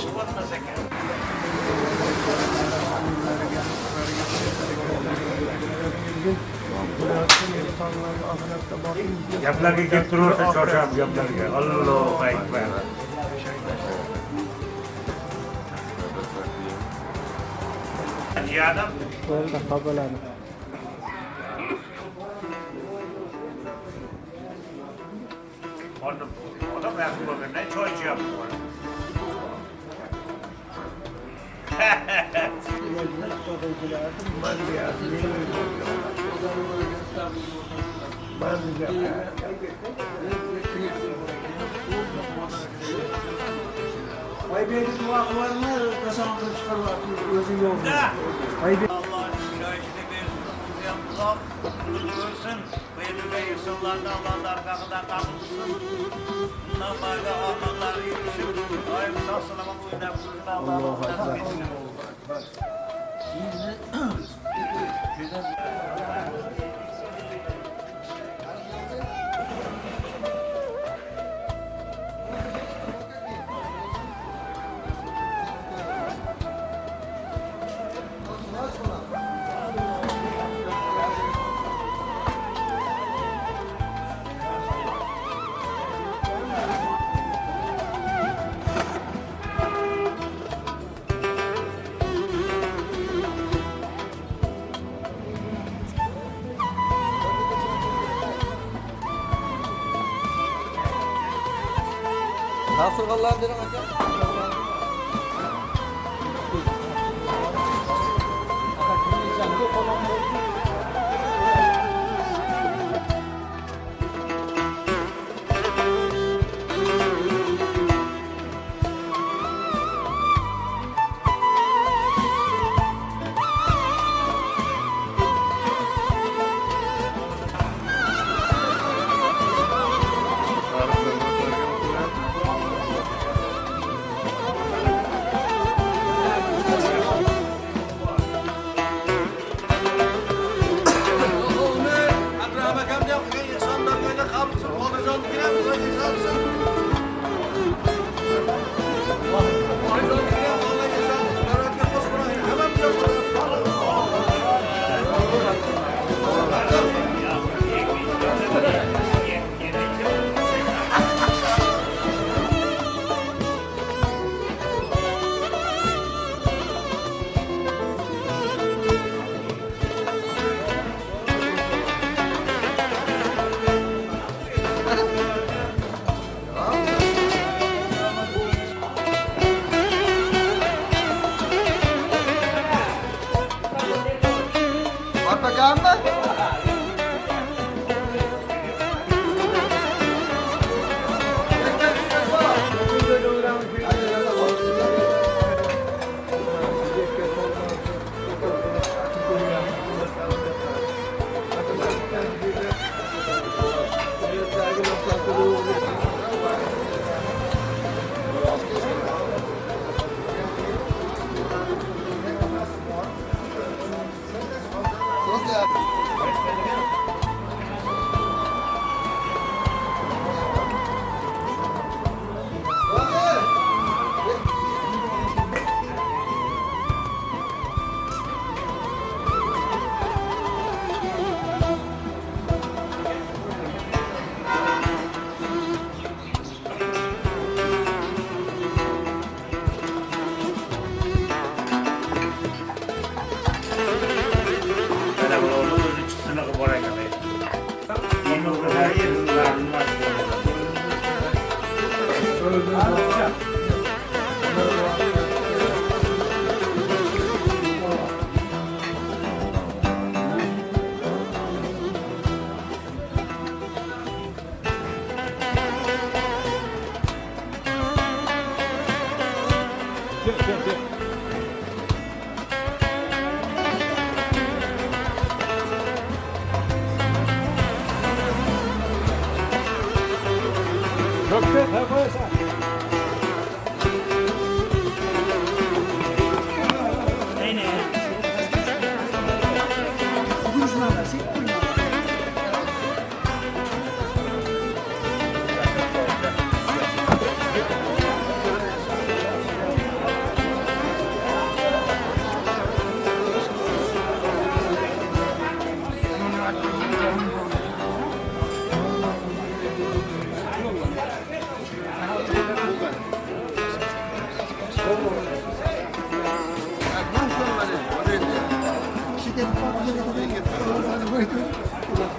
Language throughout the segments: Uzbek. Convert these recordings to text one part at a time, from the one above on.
eksik olmasa ki. Gaplarga kelib turaversa shoshamiz gaplarga. Allohu akbar. Jiyanim. Bo'ldi, qabilani. Odam yaxshi bo'lgandan choy ichyapti. Aybey'de dua var mı? Kasanlıkta çıkarlar. Özü yok. Allah'ın şahitini bir yaptılar. Görsün. Ve insanlardan Allah'ın arkasından kalmışsın. Namazda amanlar yürüsün. Ayıp sağsınama uydap dursun. Allah'ın arkasından. Nasıl Allah'ın dedim hocam?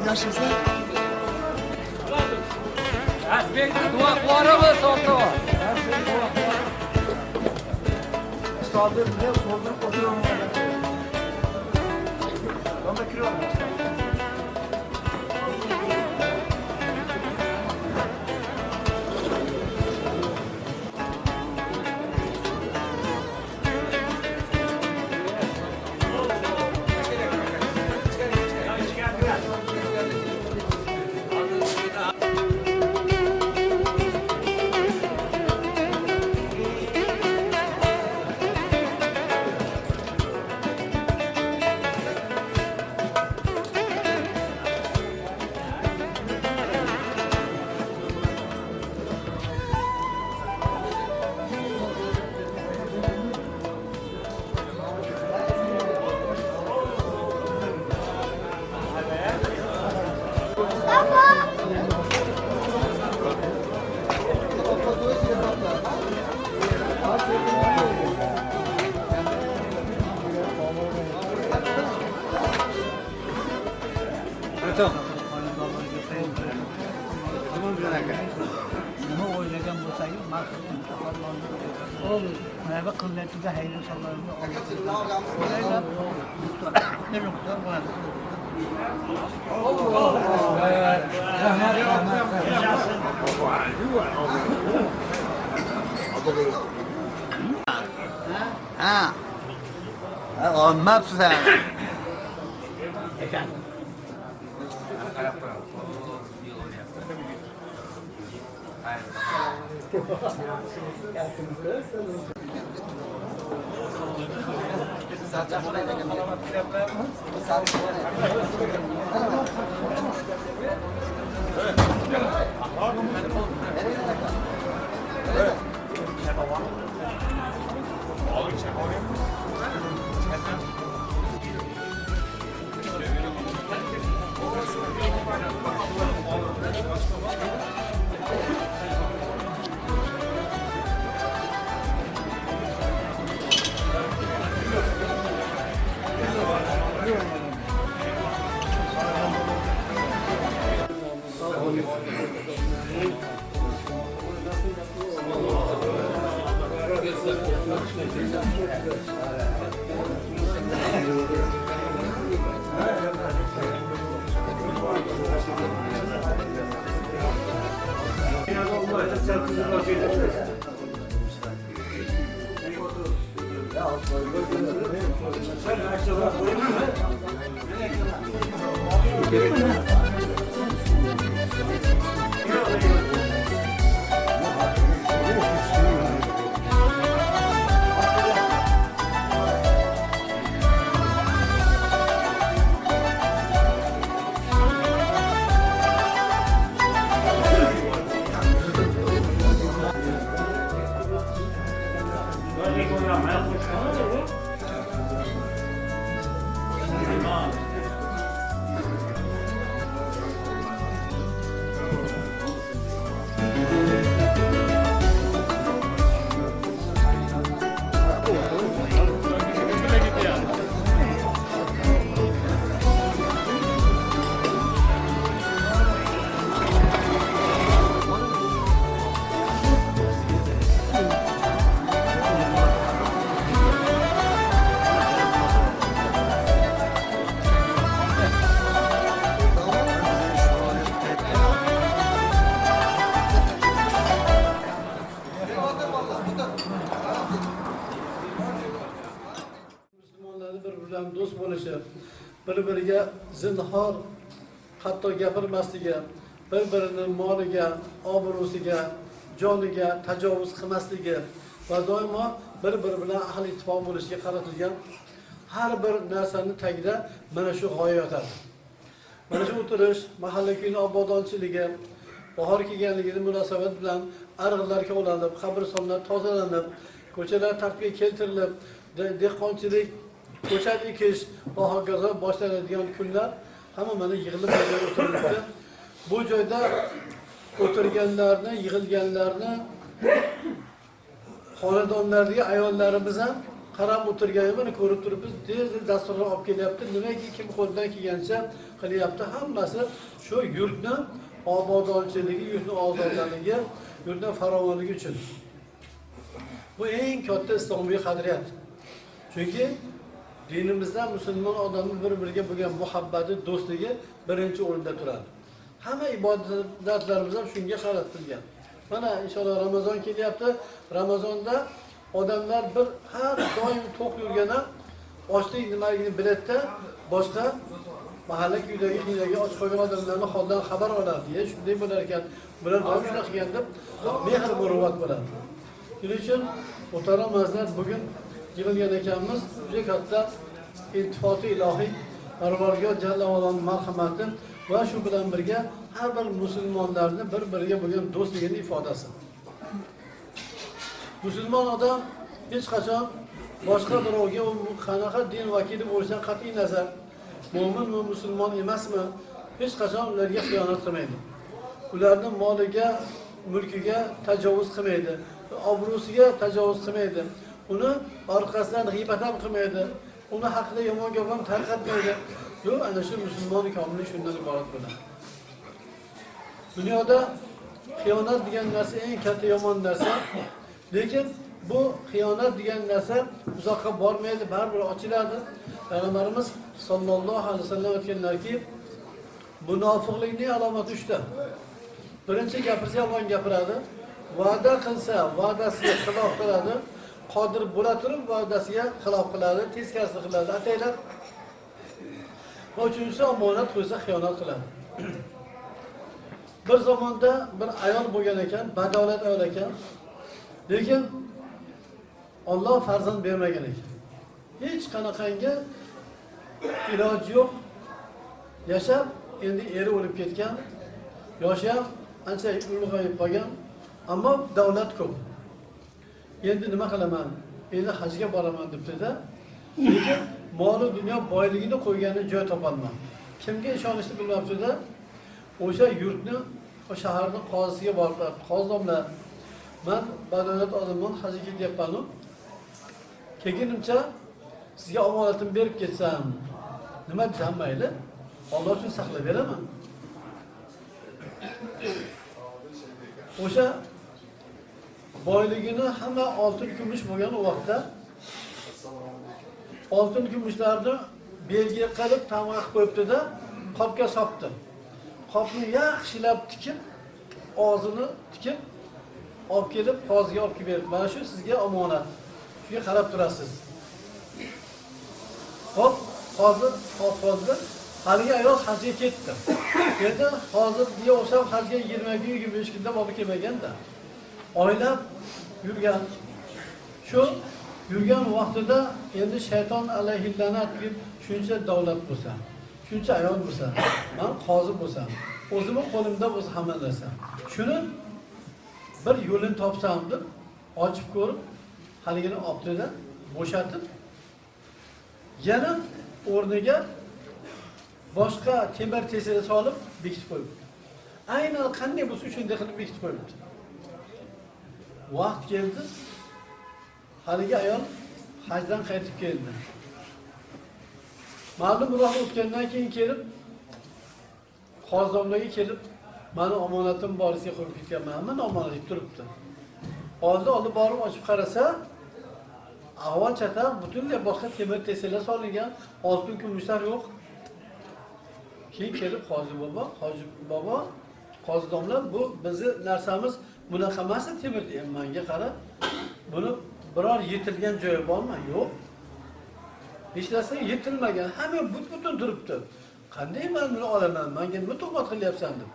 Yaşasa. Saldır diye soldurup oturuyorum. Ben de kırıyorum. Nima o'ylagan bo'lsangiz, maqsadni olur. Mana bu qillatga hayron solarni o'ylab, nima bo'ladi? Ha. Olmabsiz ha. bilan do'st bo'lishi, bir-biriga zinhor hatto gapirmasligi, bir-birini moliga, obro'siga, joniga tajovuz qilmasligi va doimo bir-biri bilan ahli ittifoq bo'lishiga qaratilgan har bir narsaning tagida mana shu g'oya yotadi. Mana shu o'tirish, mahalla kuyini obodonchiligi, bahor kelganligini munosabat bilan arg'lar kovlanib, qabristonlar tozalanib, ko'chalar tartibga keltirilib, dehqonchilik, ko'chat ekish va hokazo boshlanadigan kunlar hamma mana yig'ilib o'tirilibdi. Bu joyda o'tirganlarni, yig'ilganlarni xonadonlardagi ayollarimiz ham qarab o'tirganimni ko'rib turibmiz, tez dasturlar olib kelyapti. Nimaiki kim qo'ldan kelgancha qilyapti. Hammasi shu yurtni obodonchiligi, yurtni ozodligi, yurtni farovonligi uchun. Bu eng katta islomiy qadriyat. Chunki dinimizda musulmon odamning bir-biriga bo'lgan muhabbati, do'stligi birinchi o'rinda turadi. Hamma ibodatlarimiz ham shunga qaratilgan. Mana inshaalloh Ramazon kelyapti. Ramazonda odamlar har doim to'q yurgani ochlik nimaligini biladida, boshqa mahalla ko'ydagi qiydagi och qolgan odamlarning holdan xabar oladi. Shunday bo'lar ekan, bular doim shunaqa qilgan deb mehr muruvvat bo'ladi. Shuning uchun muhtaramlar, bugun yig'ilgan ekanmiz, juda katta iltifoti ilohiy, Parvardigor jalla va alaning marhamati va shu bilan birga har bir musulmonlarning bir-biriga bo'lgan do'stligini ifodasi. Musulmon odam hech qachon boshqa birovga qanaqa din vakili bo'lishidan qat'iy nazar, mo'min va musulmon emasmi, hech qachon ularga xiyonat qilmaydi. Ularning moliga, mulkiga tajovuz qilmaydi, obro'siga tajovuz qilmaydi. Uni orqasidan g'iybat ham qilmaydi. Uni haqida yomon gap ham tarqatmaydi. Yo'q, ana shu musulmon komili shundan iborat bo'ladi. Dunyoda xiyonat degan narsa eng katta yomon narsa. Lekin bu xiyonat degan narsa uzoqqa bormaydi, baribir ochiladi. Payg'ambarimiz sollallohu alayhi vasallam aytganlarki, munofiqlikning alomati 3 ta. Birinchi gapirsa yolg'on gapiradi, va'da qilsa va'dasiga xilof qiladi, qodir bo'la turib va'dasiga xilof qiladi, teskarisi qiladi, ataylar. Va uchinchisi omonat qo'ysa xiyonat qiladi. Bir zamonda bir ayol bo'lgan ekan, badavlat ayol ekan. Lekin Alloh farzand bermagan ekan. Hech qanaqangi iloji yo'q. Yashab, endi eri o'lib ketgan, yoshi ham ancha ulg'ayib qolgan, ammo davlat ko'p. Endi nima qilaman? Endi hajga boraman debdi-da. Lekin mol dunyo boyligini qo'yganini joy topolmadi. Kimga ishonishni bilmabdi-da. O'sha yurtni, o shaharning qozisiga bordilar. Qozidomlar, men badavlat odamman, hajga ketyapman. Kelgunimcha sizga omonatim berib ketsam, nima desam mayli? Alloh uchun saqlab beraman. O'sha boyligini hamma oltin kumush bo'lgan vaqtda oltin kumushlarni belgiga qilib tamg'a qo'yibdi-da, qopga solibdi. Qopni yaxshilab tikib, og'zini tikib, olib kelib qoziga olib berdi. Mana shu sizga omonat. Shunga qarab turasiz. Hop, qozi qoldi. Haligi ayol hajga ketdi. Endi hozirga o'xshab hajga 20 kun, 25 kunda borib kelmaganda. Oylab yurgan. Shu yurgan vaqtida endi shayton alayhillanat deb shuncha davlat bo'lsa, shuncha ayol bo'lsa, men qozi bo'lsam, o'zimning qo'limda bo'lsa hamma narsa. Shuni bir yo'lini topsam deb ochib ko'rib, haligini optida bo'shatib, yana o'rniga boshqa temir tesiri solib bekitib qo'yibdi. Aynan qanday bo'lsa shunday qilib bekitib qo'yibdi. Vaqt keldi. Haligi ayol hajdan qaytib keldi. Ma'lum vaqt o'tgandan keyin kelib, qozidomlarga kelib, meni omonatim bor, sizga qo'yib ketganman, mana omonat deb turibdi. Oldi borib ochib qarasa, avval chata butunlay boshqa temir tesirlar solingan, oltin kumushlar yo'q. Keyin kelib hoji bobo, qozidomlar, bu bizni narsamiz bunaqa emas, temir menga qara. Buni biror yetilgan joyi bormi? Yo'q. Hech narsa yetilmagan, hamma butun turibdi. Qanday men buni olaman? Menga nima tuhmat qilyapsan deb.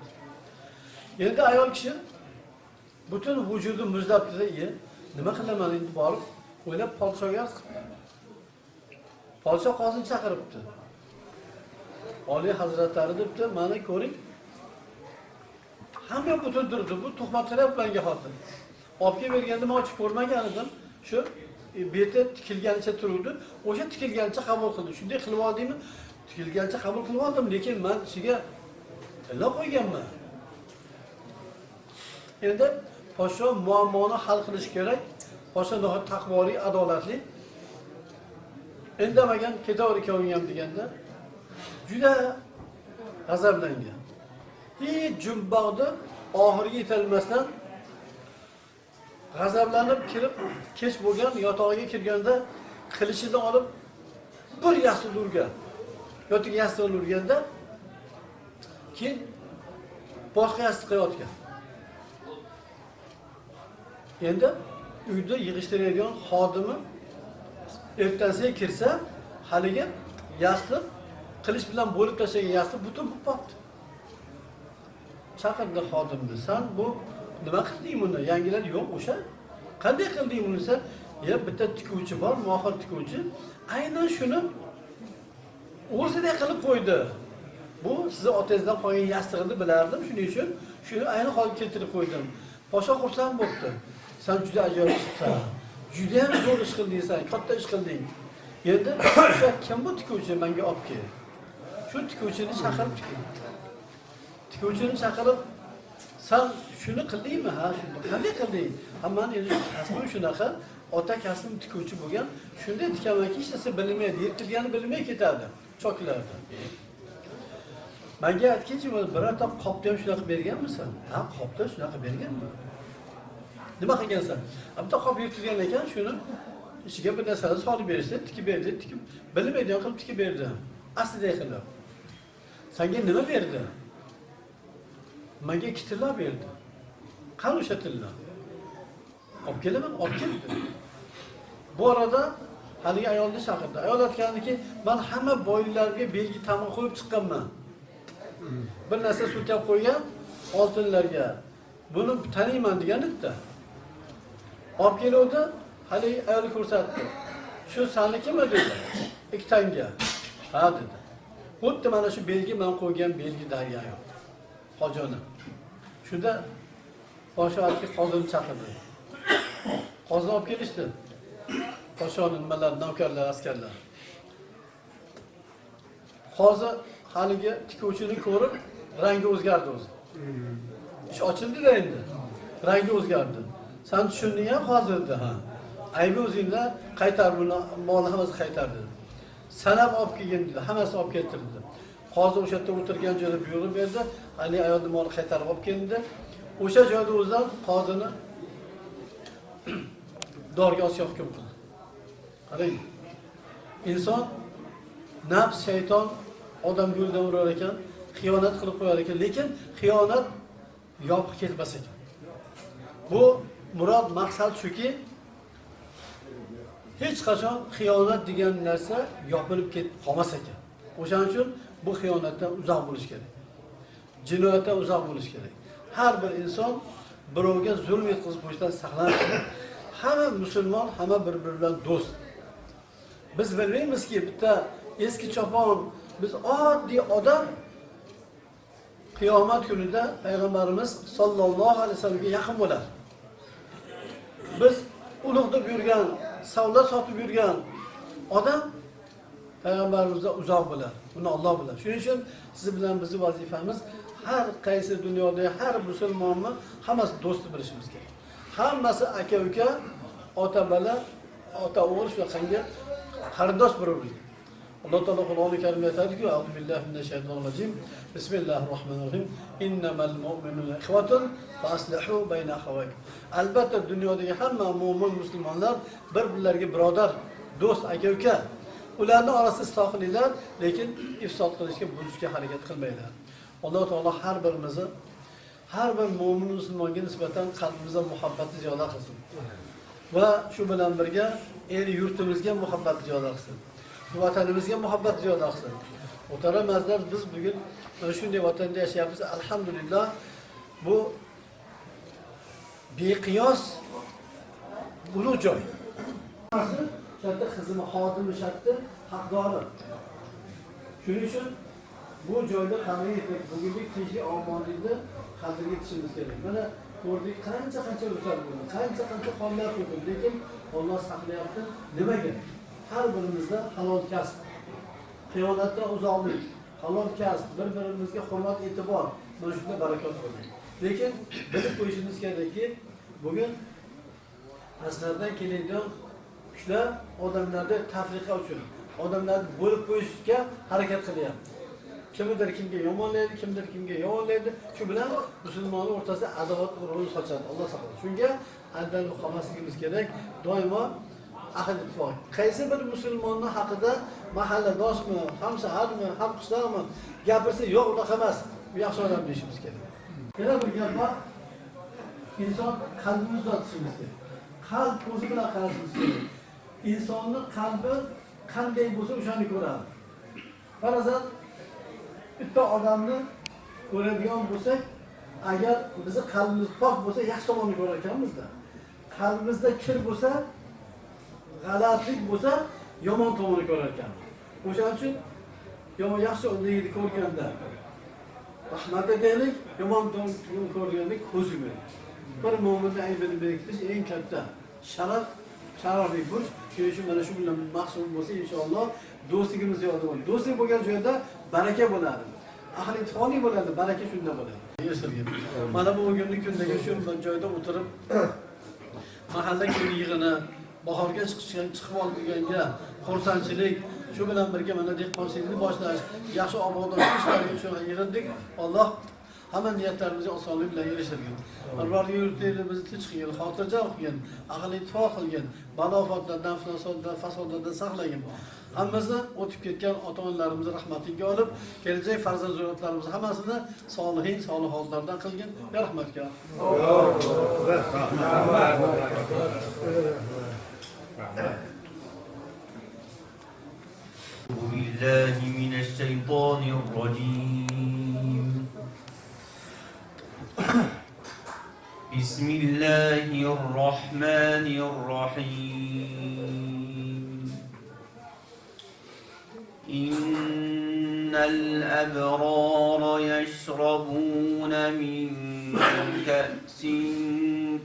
Endi ayol kishi butun vujudi muzlabdi-da, nima qilaman endi borib o'ylab podshoga arz qildi. Podsho qozini chaqiribdi. Oliy hazratlari debdi, meni ko'ring. Hamma butun turibdi, bu tuhmat qilyapti menga hozir. Olib kelib berganda men ochib ko'rmagan edim. Shu beti tikilgancha turdi. O'sha tikilgancha qabul qildi. Shunday qilib oldingmi? Tikilgancha qabul qilib oldim, lekin men ichiga tilla qo'yganman. Endi podsho muammoni hal qilish kerak. Podsho nihoyat taqvoli, adolatli. indamagan ketaver ikkoving ham deganda juda g'azablangan. Hech jumboqni oxiriga yetolmasdan g'azablanib kirib, kech bo'lgan yotog'iga kirganda qilichini olib bir yastin urgan. Yotiq yastin urganda keyin boshqa yastin qo'yotgan. Endi uyda yig'ishtiradigan xodimi ertasiga kirsa, haligi yastin qilich bilan bo'lib tashlagan yastin butun bo'lib qolibdi. Chaqirdi xodimni, "Sen bu nima qilding buni? Yangilar yo'q o'sha. Qanday qilding buni?" desa, "Ya bitta tikuvchi bor, mohir tikuvchi. Aynan shuni o'zidek qilib qo'ydi. Bu sizni otangizdan qolgan yastig'ini bilardim, shuning uchun shuni aynan holga keltirib qo'ydim. Podsho xursand bo'ldi. Sen juda ajoyib chiqsan. Juda ham zo'r ish qilding sen, katta ish qilding. Endi o'sha kim bu tikuvchi menga olib kel. Shu tikuvchini chaqirib chiqing. Tikuvchini chaqirib, sen shuni qildingmi? Ha, shuni qanday qilding? Hammani endi kasbim shunaqa, ota kasbim tikuvchi bo'lgan. Shunday tikamanki, hech narsa bilmaydi, yirtilgani bilmay ketadi choklarda. Menga aytganchi, birorta qopda ham shunaqa berganmisan? Ha, qopda shunaqa berganman. Nima qilgansan? Bitta qop yirtilgan ekan, shuni ichiga bir narsani solib berishdi, tikib berdi, tikib bilmaydigan qilib tikib berdi. Aslida qilib. Senga nima berdi? Menga 2 tilla berdi. Qani o'sha tilla? Olib kelaman, olib keldi. Bu arada haligi ayolni chaqirdi. Ayol aytgandiki, "Men hamma boylarga belgi tamom qo'yib chiqqanman. Bir narsa sultab qo'ygan oltinlarga. Buni taniyman" degan edi. Olib keluvdi, haligi ayol ko'rsatdi. "Shu sanikimi?" dedi. 2 tanga. "Ha" dedi. Xuddi mana shu belgi men qo'ygan belgi daryo yo'q. Hojoni. Shunda podshohga qozini chaqirdi. Qozni olib kelishdi. Podshohning nimalar, navkarlar, askarlar. Qozi haligi tikuvchini ko'rib, rangi o'zgardi o'zi. Ish ochildi-da endi. Rangi o'zgardi. Sen tushunding-a hozirda, ha. Aybi o'zingda qaytar buni, molni hammasi qaytar dedi. Sanab olib kelgin dedi, hammasi olib keltirdi. Qozi o'sha yerda o'tirgan joyda buyruq berdi, haligi ayolning molini qaytarib olib keldi. O'sha joyda o'zidan qozini dorga osga hukm qildi. Qarang. Inson, nafs, shayton odam yo'ldan urar ekan, xiyonat qilib qo'yar ekan, lekin xiyonat yopib ketmas ekan. Bu murod maqsad shuki, hech qachon xiyonat degan narsa yopilib ketib qolmas ekan. O'shaning uchun bu xiyonatdan uzoq bo'lish kerak. Jinoyatdan uzoq bo'lish kerak. Har bir inson birovga zulm yetkazib qo'yishdan saqlanish kerak. Hamma musulmon, hamma bir-biri bilan do'st. Biz bilmaymizki, bitta eski chopon, biz oddiy odam qiyomat kunida payg'ambarimiz sollallohu alayhi vasallamga yaqin bo'ladi. Biz ulug' deb yurgan, savlat sotib yurgan odam payg'ambarimizdan uzoq bo'ladi. Buni Alloh biladi. Shuning uchun siz bilan bizning vazifamiz har qaysi dunyoda har musulmonni hammasi do'st bilishimiz kerak. Hammasi aka-uka, ota-bola, ota-o'g'il shunaqangi qarindosh bir-biriga. Alloh taolo Qur'oni Karimda aytadi-ku, "A'udhu billahi minash shaytonir rojim. Bismillahir rohmanir rohim. Innamal mu'minuna ikhwatun fa aslihu bayna akhawaykum." Albatta dunyodagi hamma mu'min musulmonlar bir-birlariga birodar, do'st, aka-uka. Ularning orasida isloh qilinglar, lekin ifsod qilishga, buzishga harakat qilmanglar. Alloh taolo har birimizni, har bir mu'min musulmonga nisbatan qalbimizda muhabbatni ziyoda qilsin. Va shu bilan birga el yurtimizga muhabbat ziyoda qilsin. Vatanimizga muhabbat ziyoda qilsin. Muhtaram azizlar, biz bugun mana shunday vatanda yashayapmiz. Alhamdulillah. Bu beqiyos ulug' joy. Shartda xizmat xodimi shartda haqdori. Shuning uchun bu joyda qanday yetib, bugungi tinchlik omonlikda qadriga yetishimiz kerak. Mana ko'rdik qancha o'sar bo'ldi, qancha xonlar qo'yildi, lekin Alloh saqlayapti. Nimaga? Har birimizda halol kasb, xiyonatdan uzoqlik, halol kasb, bir-birimizga hurmat, e'tibor, mana shunda barakot bo'ladi. Lekin bilib qo'yishimiz kerakki, bugun asrlardan keladigan kuchlar odamlarda tafriqa uchun, odamlarni bo'lib qo'yishga harakat qilyapti. Kimdir kimga yomonlaydi, kimdir kimga yomonlaydi. Shu bilan musulmonlar o'rtasida adovat urug'ini sochadi. Alloh saqlasin. Shunga aldanib qolmasligimiz kerak. Doimo ahli ittifoq. Qaysi bir musulmonning haqida mahalladoshmi, hamshaharmi, hamqishloqmi gapirsa, yo'q unaqa emas, bu yaxshi odam deyishimiz kerak. Yana bir gap bor. İnson qalbini uzatishimiz kerak. Qalb o'zi bilan qarashimiz kerak. İnsonning qalbi qanday bo'lsa, o'shani ko'radi. Farazan bitta odamni ko'radigan bo'lsak, agar bizni qalbimiz pok bo'lsa, yaxshi tomonini ko'rar ekanmiz-da. Qalbimizda kir bo'lsa, g'alati bo'lsa, yomon tomonini ko'rar ekanmiz. O'shaning uchun yomon yaxshi o'rnini ko'rganda rahmat aytaylik, yomon tomonini ko'rganda ko'z yumaylik. Bir mo'minning aybini berkitish eng katta sharafli burch. Shu mana shu bilan maqsud bo'lsa, inshaalloh do'stligimiz ziyoda bo'ladi. Do'stlik bo'lgan joyda baraka bo'ladi. Ahli ittifoqlik bo'ladi, baraka shunda bo'ladi. Mana bu bugungi kundagi shu joyda o'tirib mahalla kuni yig'ini bahorga chiqib olganga xursandchilik, shu bilan birga mana dehqonchilikni boshlash, yaxshi obodonlik ishlariga shuna yig'ildik. Alloh hamma niyatlarimizga osonlik bilan erishtirgan. Alloh yurtimizni tinch qilgan, xotirjam qilgan, ahli ittifoq qilgan, balo-ofatlardan, fasodlardan saqlagan. Hammamizni o'tib ketgan ota-onalarimizni rahmatiga olib, kelajak farzand zurriyotlarimiz hammasini solihin, solihatlardan qilgan. Rahmatga. بالله من الشيطان الرجيم بسم الله الرحمن الرحيم إن الأبرار يشربون من كأس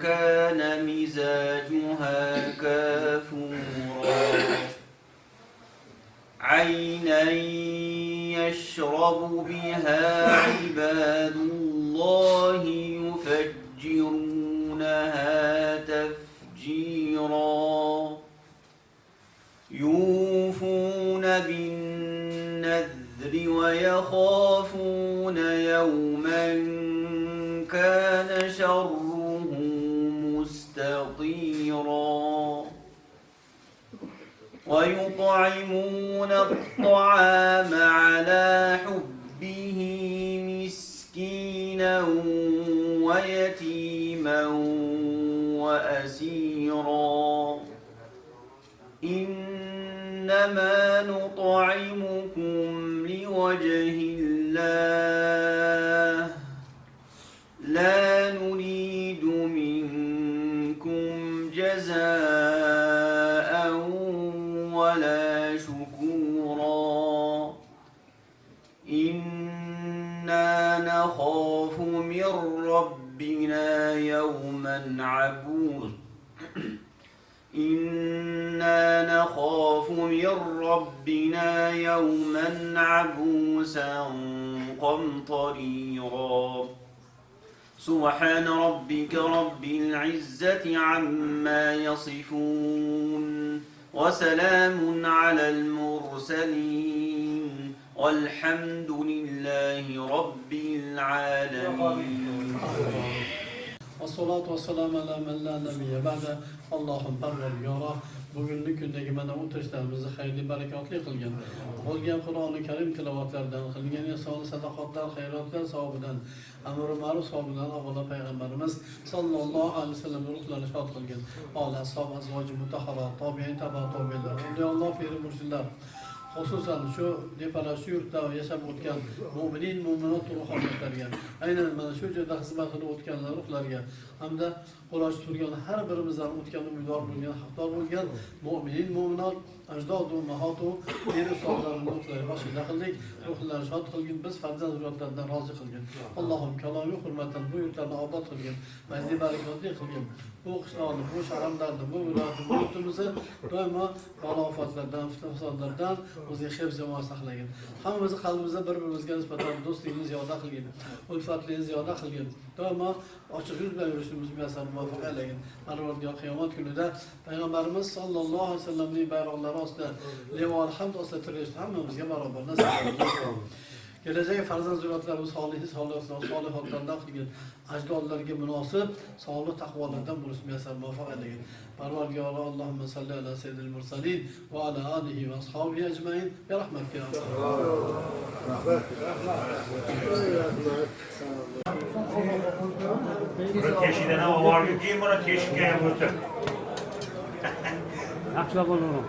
كان مزاجها كافورا عينا يشرب بها عباد الله يفجرونها تفجيرا يوفون بالنذر ويخافون يوما كان شره مستطيرا ويطعمون الطعام على حبه مسكينا ويتيما وأسيرا إنما نطعمكم لوجه الله لا نريد منكم جزاء ولا شكورا إنا نخاف من ربنا يوما عبوسا إنا نخاف من ربنا يوما عبوسا قمطريرا سبحان ربك رب العزة عما يصفون وسلام على المرسلين والحمد لله رب العالمين والصلاة والسلام على من لا نبي بعد اللهم parvardigoro bugungi kundagi mana o'tirishlarimizni xayrli barakotli qilgan. Bo'lgan Qur'oni Karim tilovatlaridan qilgan ihson sadoqatlar, xayrotlar savobidan, amr ma'ruf savobidan avvalo payg'ambarimiz sallallohu alayhi vasallam ruhlarini shod qilgan. Ola ashab azvoji mutahhara, tobiin taba tobiinlar, Alloh piri murshidlar xususan shu depara shu yurtda yashab o'tgan mo'minin mo'minot ruhoniyatlarga, aynan mana shu joyda xizmat qilib o'tganlar ruhlarga hamda qo'lash turgan har birimizdan o'tgan umidvor bo'lgan, haqdor bo'lgan mo'minin mo'minot ajdodu mahotu eri ustozlarini ruhlariga boshida qildik, ruhlarini shod qilgin, biz farzand zurriyotlaridan rozi qilgin. Allohim kalomi hurmatan bu yurtlarni obod qilgin, mazid barakotli qilgin. Bu qishloqni, bu shaharlarni, bu viloyatni, bu yurtimizni doimo balo-ofatlardan, fitna-fasodlardan o'ziga hifz-imoya saqlagin. Hammamizni qalbimizda bir-birimizga nisbatan do'stlikni ziyoda qilgin, ulfatlikni ziyoda qilgin. Doimo ochiq yuz bilan yurishimiz muyassar muvaffaq aylasin. Parvardigor qiyomat kunida payg'ambarimiz sollallohu alayhi vasallamning bayroqlari ostida, levol hamd ostida turishni hammamizga barobar nasib qilsin. Kelajak farzand zurriyotlarimiz solihotlardan qilgan ajdodlarga munosib solih taqvolardan bo'lishni muyassar muvaffaq aylasin. Parvardigor Allohumma salli ala sayyidil mursalin va ala alihi va ashabihi ajmain bi rahmatika ya Teşhiden ama var ki değil mi? Bana teşhike yapılacak. Yaxshilab bo'laman.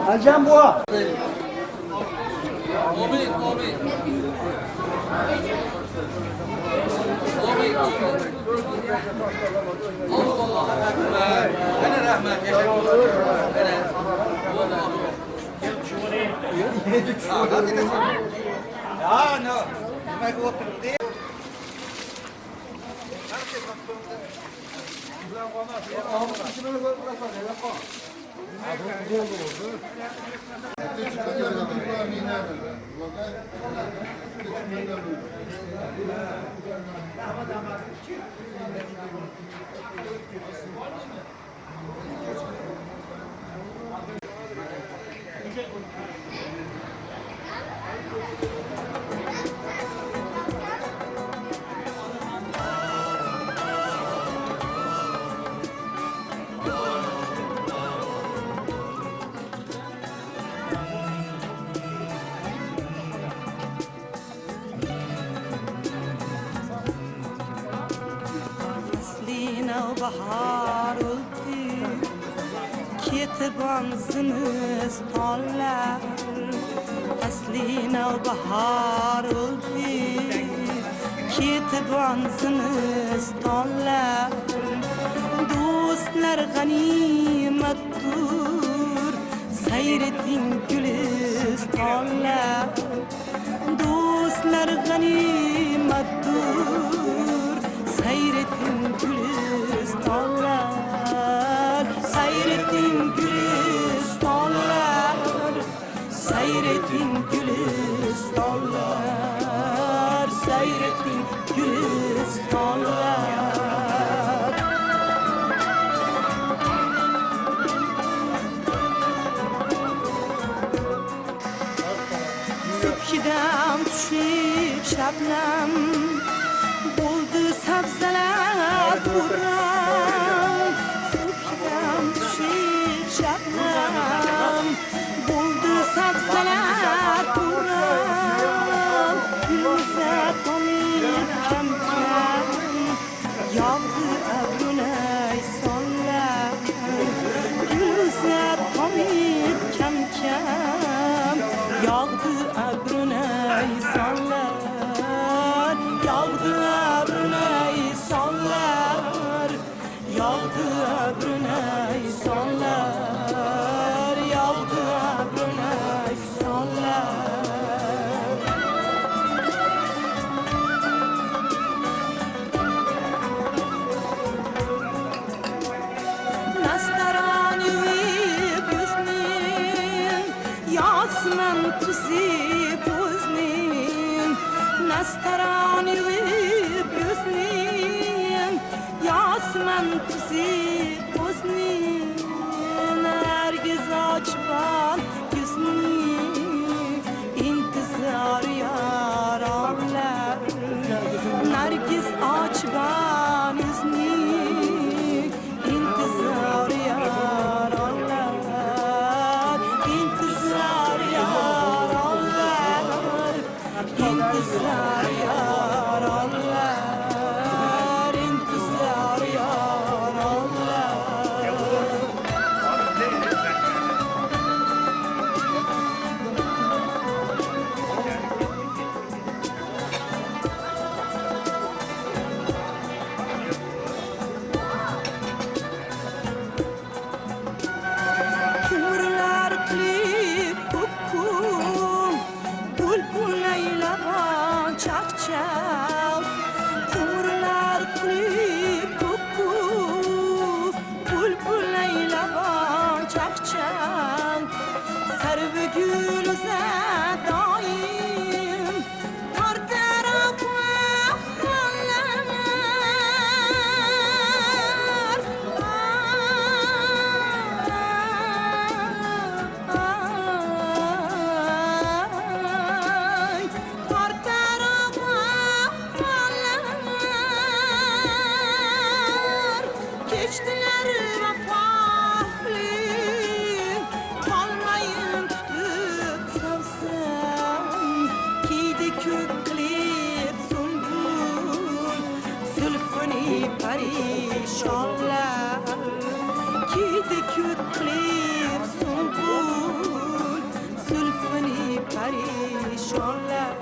Alacağım bu. bahar oldu, ketibonsimiz tonlar. Fasline bahar oldu, ketibonsimiz tonlar. Do'stlar g'animatdir, sayreting gülistonlar. Do'stlar g'animatdir, sayreting gülistonlar. Sayreting gülistonlar, sayreting gülistonlar, sayreting gülistonlar. Subhidam tushib shabnam, bo'ldi sabzalar xurram. Subhidam tushib shabnam, bo'ldi sabzalar xurram. Gulza tomib kam-kam, yog'di abrunay sonlar. Gulza tomib kam-kam, yog'di abrunay sonlar. Yog'di abrunay sonlar, yog'di abrunay sonlar, yog'di abrunay sonlar. Nastaran yuvib yuzning, yosman tuzib o'zning. Nastaran yuvib yuzning, yosman tuzib o'zning. Nargiz ochban yuzning, intizor yaronlar. Nargiz ochban yuzning, intizor yaronlar. İntizar yaronlar, intizar yaronlar, intizar yaronlar. Kumrular qilib ko'kkum, bulbul aylagan perişanlar Kidi kütleyip sunbul Zülfünü perişanlar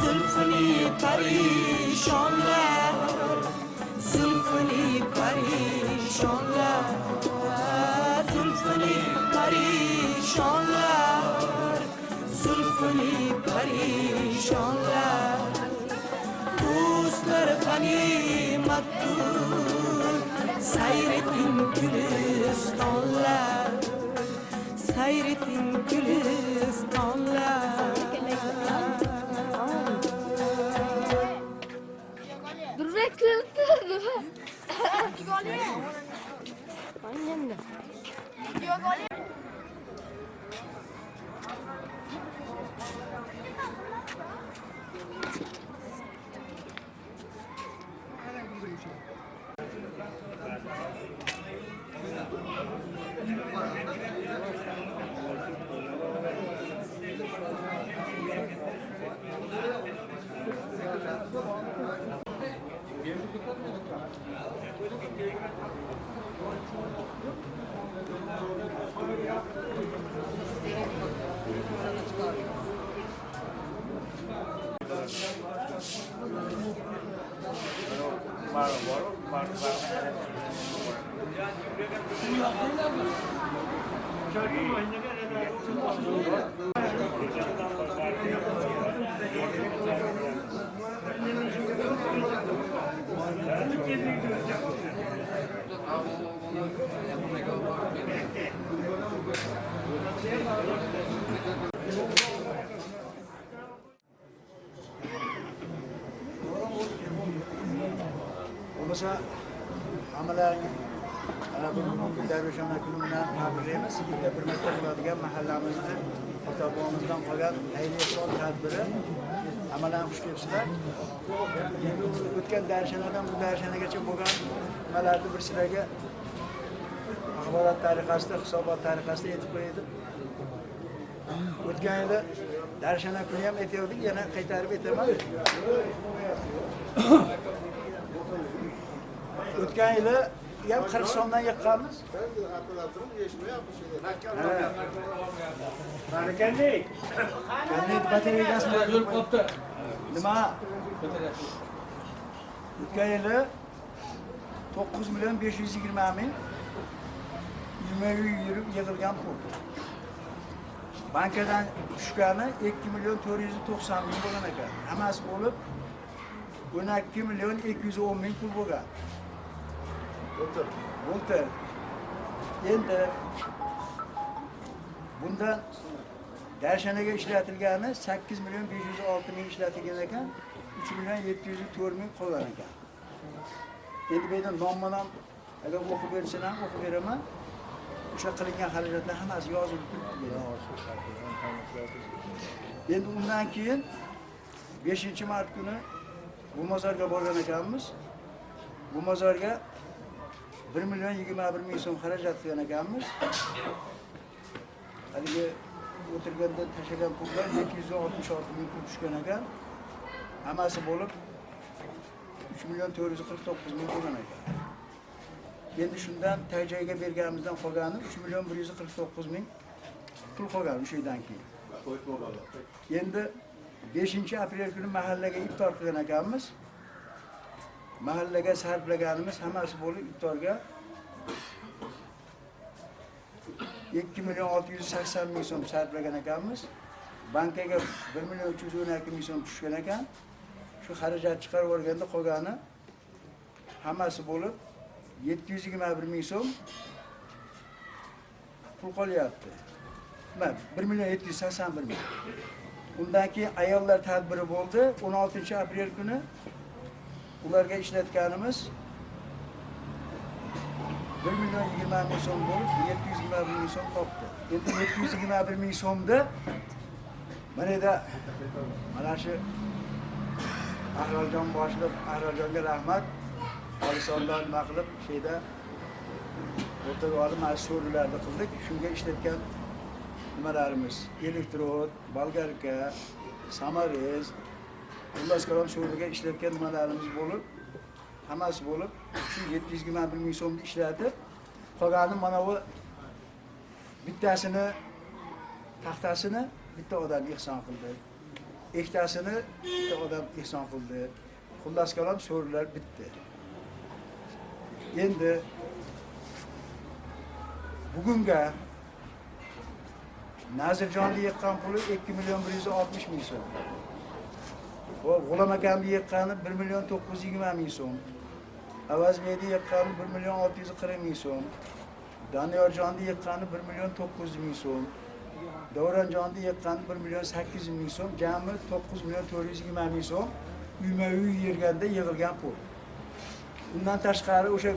Zülfünü perişanlar Zülfünü perişanlar Zülfünü perişanlar Zülfünü perişanlar Dostlar ganimettur Seyretin gülistanlar Seyretin gülistanlar Dur bekle. Annem de. Olmasa amalarni bu Dervishona kuni bilan tabriklaymiz. Bir marta bo'ladigan mahallamizni ota-bobomizdan qolgan ayni son tadbiri amalan xush kelibsizlar. O'tgan darshalardan bu darshanagacha bo'lgan nimalarni bir sizlarga axborot tariqasida, hisobot tariqasida aytib qo'ydim. O'tgan yili darshana kuni ham aytgandik, yana qaytarib aytaman. O'tgan yili ham 40 so'mdan yiqqanmiz. Barakandek. Qanday batareyasini yo'l qopti. Nima? O'tgan yili 9 million 520 ming yurib yig'ilgan pul. Bankadan tushgani 2 million 490 ming bo'lgan ekan. Hammasi bo'lib 12 million 210 ming pul bo'lgan. O'tir. Endi bundan darshanaga ishlatilgani 8 million 506 ming ishlatilgan ekan, 3 million 704 ming qolgan ekan. Endi bu yerdan nomma-nom agar o'qib bersa ham o'qib beraman. O'sha qilingan xarajatlar hammasi yozilib turibdi. Endi undan keyin 5-mart kuni bu mozorga borgan ekanmiz. Bu mozorga 1 million 21 ming so'm xarajat qilgan ekanmiz. Haligi o'tirganda tashlagan pullar 766 ming pul tushgan ekan. Hammasi bo'lib 3 million 449 ming bo'lgan ekan. Endi shundan tajayga berganimizdan qolgani 3 million 149 ming pul qolgan o'shadan keyin. Endi 5-aprel kuni mahallaga iftor qilgan ekanmiz. Mahallaga sarflaganimiz hammasi bo'lib iftorga 2 million 680 ming so'm sarflagan ekanmiz. Bankaga 1 million 312 ming so'm tushgan ekan. Shu xarajat chiqarib olganda qolgani hammasi bo'lib 721 ming so'm pul qolyapti. 1 million 781 ming. Undan keyin ayollar tadbiri bo'ldi. 16-aprel kuni ularga ishlatganimiz 1 million 20 ming so'm bo'lib 721 ming so'm qoldi. Endi 721 ming so'mda mana shu Ahrorjon boshliq, Ahrorjonga rahmat. Olisondan nima qilib şeyda o'tirib olib mana so'rlarni qildik. Shunga ishlatgan nimalarimiz, elektrod, bolgarka, samarez, xullas kalom so'rga ishlatgan nimalarimiz bo'lib hammasi bo'lib, shu 721 ming so'mni ishlatib, qolganini mana bu bittasini taxtasini bitta odam ehson qildi. Ikkitasini bitta odam ehson qildi. Xullas kalom so'rlar bitdi. Endi bugunga Nazirjonga yiqqan puli 2 million 160 ming so'm. Va G'ulom akamga yiqqani 1 million 920 ming so'm. Avazmeyda yiqqani 1 million 640 ming so'm. Doniyorjonga yiqqani 1 million 900 ming so'm. Davronjonga yiqqani 1 million 800 ming so'm. Jami 9 million 420 ming so'm. Uyma-uy yig'ilganda yig'ilgan pul. Undan tashqari o'sha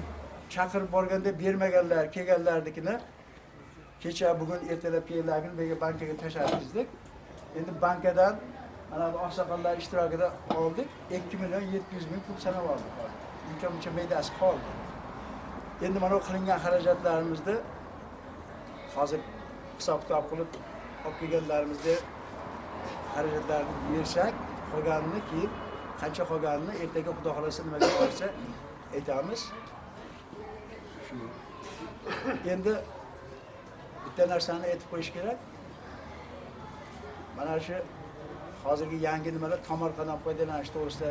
chaqirib borganda bermaganlar, kelganlarnikini kecha bugun ertalab kelganlarni bega bankaga tashlab Endi bankadan mana bu oqsoqollar ishtirokida oldik. 2 million 700 ming pul sanab oldik. Uncha maydasi qoldi. Endi mana qilingan xarajatlarimizni hozir hisob-kitob qilib olib kelganlarimizda xarajatlarni bersak, qolganini keyin qancha qolganini ertaga Xudo xolasa nimaga qolsa aytamiz. Shu. Endi bitta narsani aytib qo'yish kerak. Mana shu hozirgi yangi nimalar tomorqadan foydalanish to'g'risida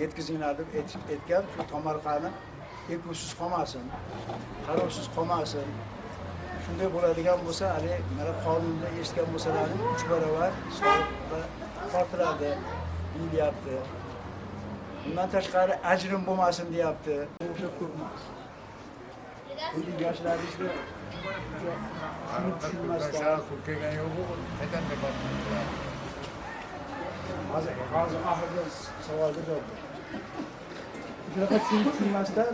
yetkazinglar deb aytgan, shu tomorqani ekusiz qolmasin, qarovsiz qolmasin. Shunday bo'ladigan bo'lsa, hali mana qonunda eshitgan bo'lsalarning 3 barobar soliqqa tortiladi, deyilyapti. Bundan tashqari ajrim bo'lmasin deyapti. O'sha ko'p emas. Endi yoshlarimizga shuni tushunmasdan kelgan yo'q, qaydan deb hozir oxirgi savolga javob ber. Shunaqa tushunmasdan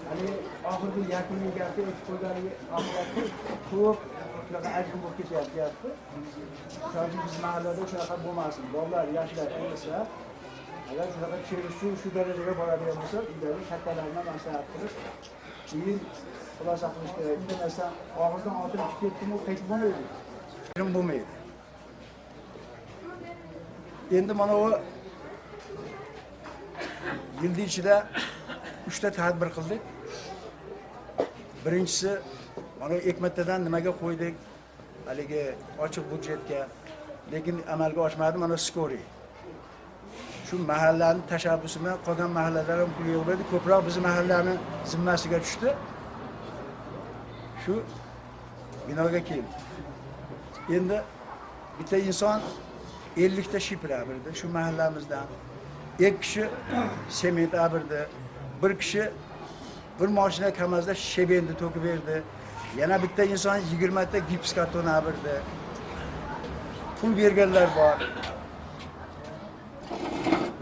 hali oxirgi yakuniy gapni aytib qo'yganiga oxirgi ko'p shunaqa ajrim bo'lib ketyapti. Chunki biz mahallada shunaqa bo'lmasin. Bolalar yoshlar bo'lsa, agar shunaqa shu darajaga boradigan bo'lsa, uydagi kattalarga maslahat qilib, keyin xulosa qilish kerak. Unday narsa og'izdan otilib ketdimi, qaytib bo'lmaydi. Ajrim bo'lmaydi. Endi mana o yildi ichida 3 ta tadbir qildik. Birinchisi mana Ekmatdadan nimaga qo'ydik? Haligi ochiq budjetga, lekin amalga oshmadi mana Skori. Shu mahallaning tashabbusi bilan qolgan mahallalar ham pul yig'ildi. Ko'proq bizning mahallaning zimmasiga tushdi. Shu binoga keldi. Endi bitta inson 50 ta shipra berdi shu mahallamizdan. 2 kishi sement berdi. 1 kishi bir mashina kamazda shebendi to'kib berdi. Yana bitta inson 20 ta gips karton berdi. Pul berganlar bor.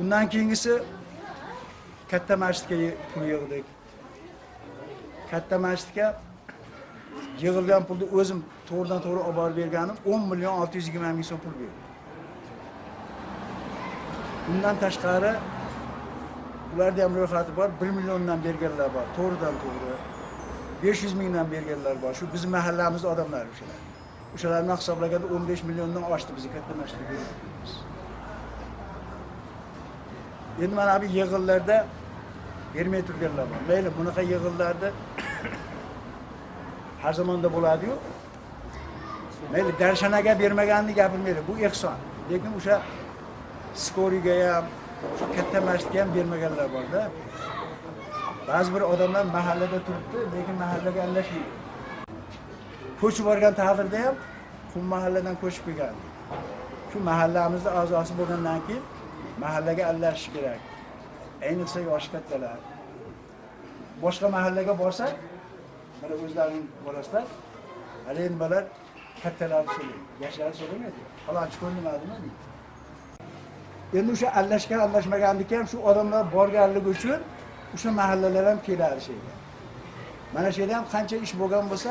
Undan keyingisi katta masjidga pul yig'dik. Katta masjidga yig'ilgan pulni o'zim to'g'ridan to'g'ri olib borib berganim 10 million 620 ming so'm pul berdim. Bundan tashqari ularda ham ro'yxati bor, 1 milliondan berganlar bor, to'g'ridan to'g'ri. 500 mingdan berganlar bor. Shu bizning mahallamizning odamlari o'shalar. O'shalarni hisoblaganda 15 milliondan oshdi bizga katta masjidga berganimiz. Endi mana bu yig'inlarda bermay turganlar bor. Mayli, bunaqa yig'inlarda har zamonda bo'ladi-yu. Mayli, darshanaga bermaganini gapirmaydi. Bu ehson. Lekin o'sha Skoriga ham, shu katta masjidga ham bermaganlar bor-da. Ba'zi bir odamlar mahallada turibdi, lekin mahallaga aralashmaydi. Ko'chib borgan taqdirda ham qum mahalladan ko'chib kelgan. Shu mahallamizda a'zosi bo'lgandan keyin mahallaga aralashish kerak. Ayniqsa yosh kattalar. Boshqa mahallaga borsak, mana o'zlarining orasida hali balar kattalar so'raydi, yoshlar so'ramaydi. Falonchi ko'rmadimi? Endi o'sha aralashmaganligi ham shu odamlar borganligi uchun o'sha mahallalar ham keladi sheyga. Mana shu yerda ham qancha ish bo'lgan bo'lsa,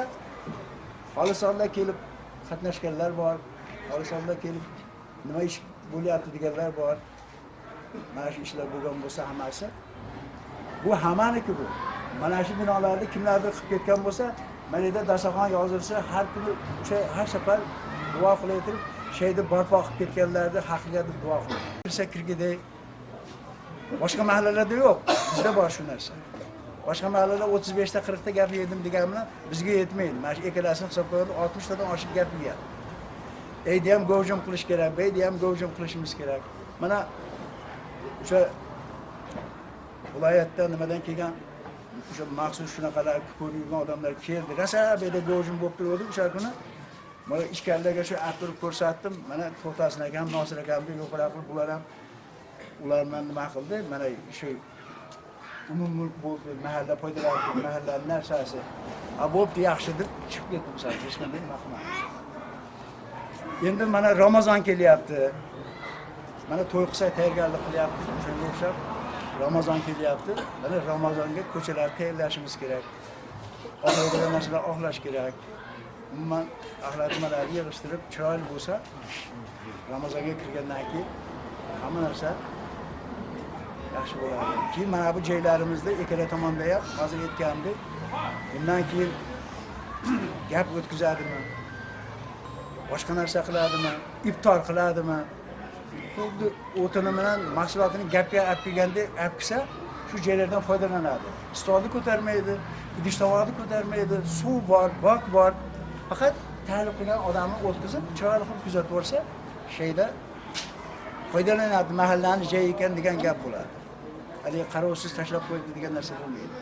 xolisonlar kelib qatnashganlar bor, xolisonlar kelib nima ish bo'lyapti deganlar bor. Mana shu ishlar bo'lgan bo'lsa hammasi. Bu hammaniki bu. Mana shu binolarni kimlardir qilib ketgan bo'lsa, mana yerda dasturxon yozilsa, har kuni har safar duo qilayotib, sheyni barpo qilib ketganlarni haqiga deb duo qilaydi. Kirsa kirgidek Boshqa mahallalarda yo'q. Bizda bor shu narsa. Boshqa mahallada 35 ta 40 ta gap yedim degan bilan bizga yetmaydi. Mana shu ikkalasini hisob qo'yadi 60 tadan oshib gap yegan. Eydi ham govjum qilish kerak, beydi ham govjum qilishimiz kerak. Mana o'sha viloyatdan nimadan kelgan o'sha maxsus shunaqalar ko'rgan odamlar keldi. Rosa beda govjum bo'lib turdi o'sha kuni. Mana ichkarilarga shu aktorni ko'rsatdim. Mana To'xtasin akam, Nosir akamni yo'qlar qilib bular ham ular bilan nima qildi? Mana shu umumiy bo'ldi, mahalla foydalanib, mahallaning narsasi. Bo'pti, yaxshi deb chiqib ketdim sal, hech qanday nima qilmadim. Endi mana Ramazon kelyapti. Mana to'y qilsak tayyorgarlik qilyapti, shunga o'xshab Ramazon kelyapti. Mana Ramazonga ko'chalar tayyorlashimiz kerak. Oxirgi narsalar oqlash kerak. Umuman axlatmalarni yig'ishtirib chiroyli bo'lsa, Ramazonga kirgandan keyin hamma narsa yaxshi bo'ladi. Keyin mana bu joylarimizda ikkala tomonda ham hozir aytgandek, bundan keyin gap o'tkazadimi? Boshqa narsa qiladimi? Iftor qiladimi? Xuddi o'tini bilan mahsulotini gapga olib kelganda olib kelsa, shu joylardan foydalanadi. Stolni ko'tarmaydi, idish tovoqni ko'tarmaydi, suv bor, bok bor. Faqat ta'rif qilgan odamni o'tkazib, chiroyli qilib kuzatib borsa, shayda foydalanadi, mahallani joyi ekan degan gap bo'ladi. Hali qarovsiz tashlab qo'ydi degan narsa bo'lmaydi.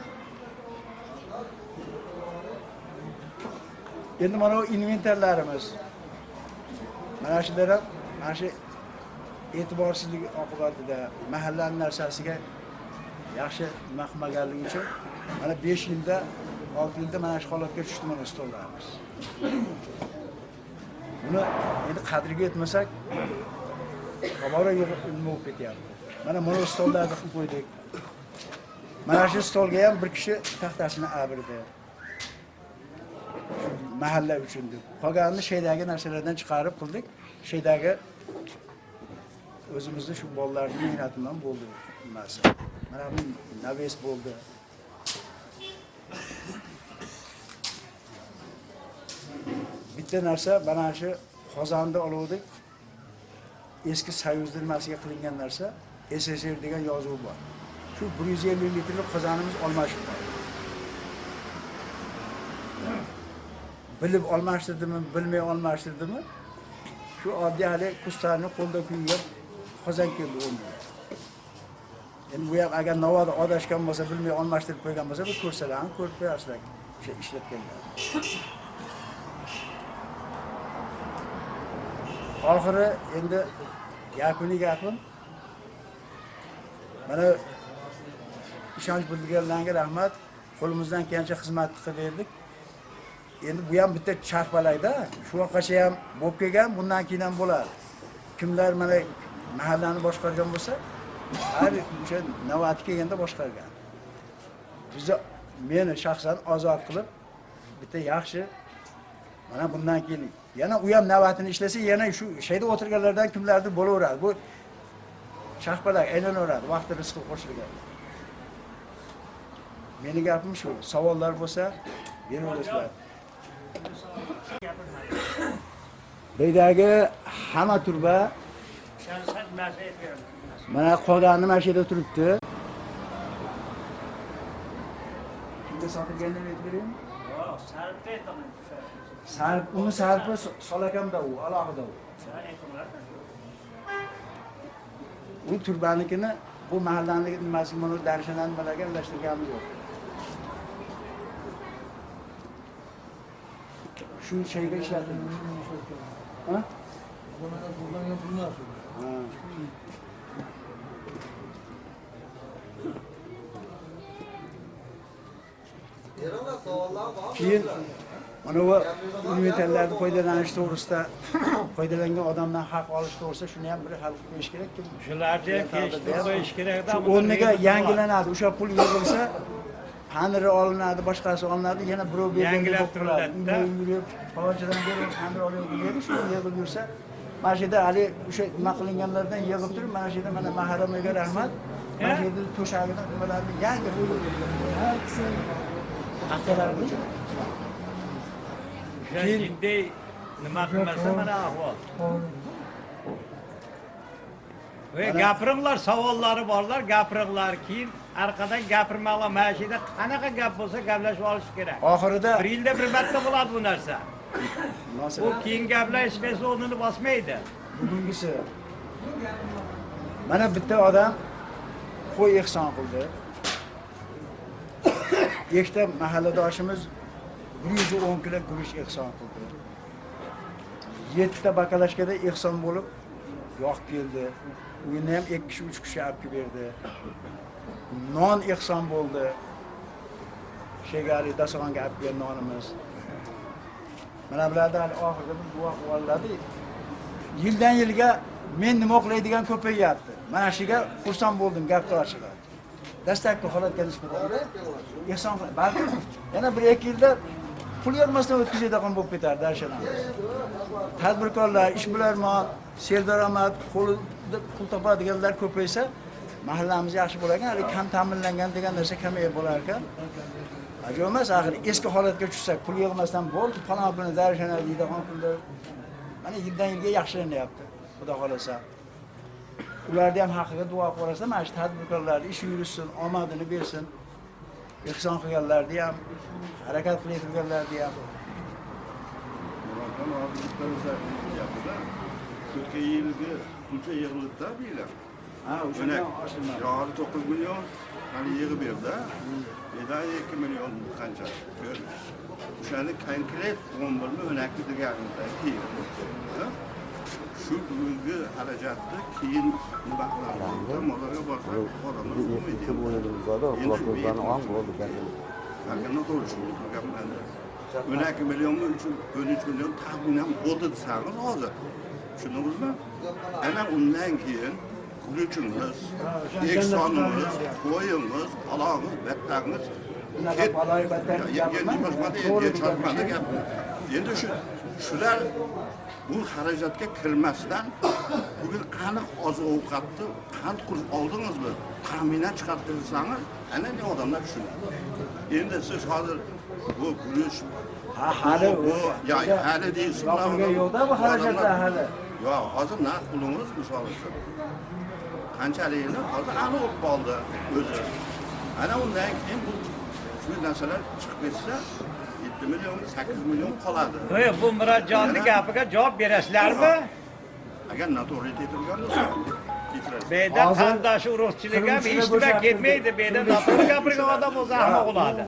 Endi mana bu inventarlarimiz. Mana shular ham mana shu e'tiborsizlik oqibatida mahallaning narsasiga yaxshi nima qilmaganligi uchun mana 5 yilda, 6 yilda mana shu holatga tushdi mana stollarimiz. Buni endi qadriga yetmasak, tobora yo'q bo'lib ketyapti. Mana bu stollarni qilib qo'ydik. Mana shu stolga ham bir kishi taxtasini abrdi. Mahalla uchun deb. Qolganini shaydagi narsalardan chiqarib qildik. Shaydagi o'zimizning shu bolalarning mehnatidan bo'ldi narsa. Mana bu naves bo'ldi. Bitta narsa mana shu qozonni oluvdik. Eski Soyuz nimasiga qilingan narsa SSR degan yozuv bor. Shu 150 litrlik qozonimiz almashib qoldi. Bilib almashtirdimi, bilmay almashtirdimi? Shu oddiy hali kustarni qo'lda kuygan qozon keldi o'rniga. Endi bu ham agar navoda adashgan bo'lsa, bilmay almashtirib qo'ygan bo'lsa, bu ko'rsalarni ko'rib qo'yasizlar. O'sha ishlatganlar. Oxiri endi yakuniy gapim mana ishonch bildirganlarga rahmat. Qo'limizdan kelgancha xizmat qilaverdik. Endi bu ham bitta charxbalakda, shu vaqtgacha ham bo'lib kelgan, bundan keyin ham bo'ladi. Kimlar mana mahallani boshqargan bo'lsa, har o'sha navbati kelganda boshqargan. Bizni meni shaxsan ozod qilib bitta yaxshi mana bundan keyin yana u ham navbatini ishlasa, yana shu shayda o'tirganlardan kimlardir bo'laveradi. Bu charxbalak aylanaveradi, vaqti rizqi qo'shilgan. Meni gapim shu, savollar bo'lsa, beraverasizlar. Buydagi hamma turba mana qolganini mana shu yerda turibdi. Kimga sotilganini aytib beraymi? Yo'q, sarfda aytaman. Sarf, uni sarfi solakamda u, alohida u. U turbanikini bu mahallaning nimasi buni darshadan nimalarga aralashtirganimiz yo'q. Shu şeyga ishlatildi. Ha? Keyin mana bu inventarlarni foydalanish to'g'risida foydalangan odamdan haq olish to'g'risida shuni ham bir hal qilish kerak. Shularni kelishtirib qo'yish kerak-da. O'rniga yangilanadi. O'sha pul yig'ilsa, taniri olinadi, boshqasi olinadi, yana birov yangilab turiladi-da. Hozirdan beri tanir olinadi, shu yig'ilib yursa, mana shu yerda hali o'sha nima qilinganlardan yig'ib turib, mana shu yerda mana maharamaga rahmat. Mana shu yerda to'shagidan nimalarni yangi haftalarni Shunday nima qilmasa mana ahvol. Ve gapiringlar, savollari borlar, gapiringlar. Keyin arqadan gapirmanglar. Mana shu yerda qanaqa gap bo'lsa gaplashib olish kerak. Oxirida Bir yilda bir marta bo'ladi bu narsa. Bu masalan keyin gaplar hech qaysi o'rnini bosmaydi. bugungisi mana bitta odam qo'y ehson qildi. Ikkita mahalladoshimiz 110 kilo guruch ehson qildi. 7 ta bakalashkada ehson bo'lib yoq keldi. Uyni ham 2 kishi 3 kishi olib berdi. Non ehson bo'ldi. Shegari dasog'onga olib bergan nonimiz. Mana bularda hali oxirida biz bu ahvollarda yildan yilga men nima qilaydigan ko'payyapti. Mana shuga xursand bo'ldim gapni ochig'i. Dastlabki holatga nisbatan ehson balki yana 1-2 yilda pul yig'masdan o'tkazadigan bo'lib ketar darshanamiz. Tadbirkorlar, ishbilarmon, serdaromad, qo'lida pul topadiganlar ko'paysa, mahallamiz yaxshi bo'lar ekan. Hali kam ta'minlangan degan narsa kamayib bo'lar ekan. Ajoyib emas, axir eski holatga tushsak, pul yig'masdan bo'ldi, falon kuni darshana deydigan pullar mana yildan yilga yaxshilanyapti. Xudo xolasa. Ularga ham haqiga duo qilsa, mana shu tadbirkorlar ish yurishsin, omadini bersin. Ehson qilganlarni ham, harakat qilayotganlarni ham. Türkiye yılgı pulcha yig'ilibdi deylar. Ha, o'shani oshirma. Yog'i 9 million, hani yig'ib berdi. Eda 2 million qancha ko'rish. O'shani konkret 11 mi o'nakli deganimizda keyin. Shu bugungi xarajatni keyin nima qilamiz? Molarga borsak, odamlar bo'lmaydi. Qanday to'g'ri gaplarni. 12 million mi 13 million taxminan bo'ldi desangiz hozir. Tushundingizmi? Ana undan keyin guruchimiz, ehsonimiz, qo'yimiz, palog'imiz, battagimiz endi shular bu xarajatga kirmasdan bugun qaniq oziq-ovqatni qand qurib oldingizmi? Ta'minat chiqartirsangiz, ana ne odamlar tushunadi. Endi siz hozir bu guruch hali bu hali deysiz. Yo'qda bu xarajatlar hali. Yo'q, hozir narx pulingiz misol uchun qanchaligini hozir aniq qoldi o'zi. Ana undan keyin bu shu narsalar chiqib ketsa 7 million, 8 million qoladi. Bu Murodjonning gapiga javob berasizlarmi? Agar noto'g'ri aytilgan bo'lsa, Beda qarindoshi urug'chilik ham hech nima ketmaydi. Beda noto'g'ri gapirgan odam o'zi ahmoq bo'ladi.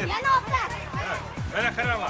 Yana otlar. Mana qarama.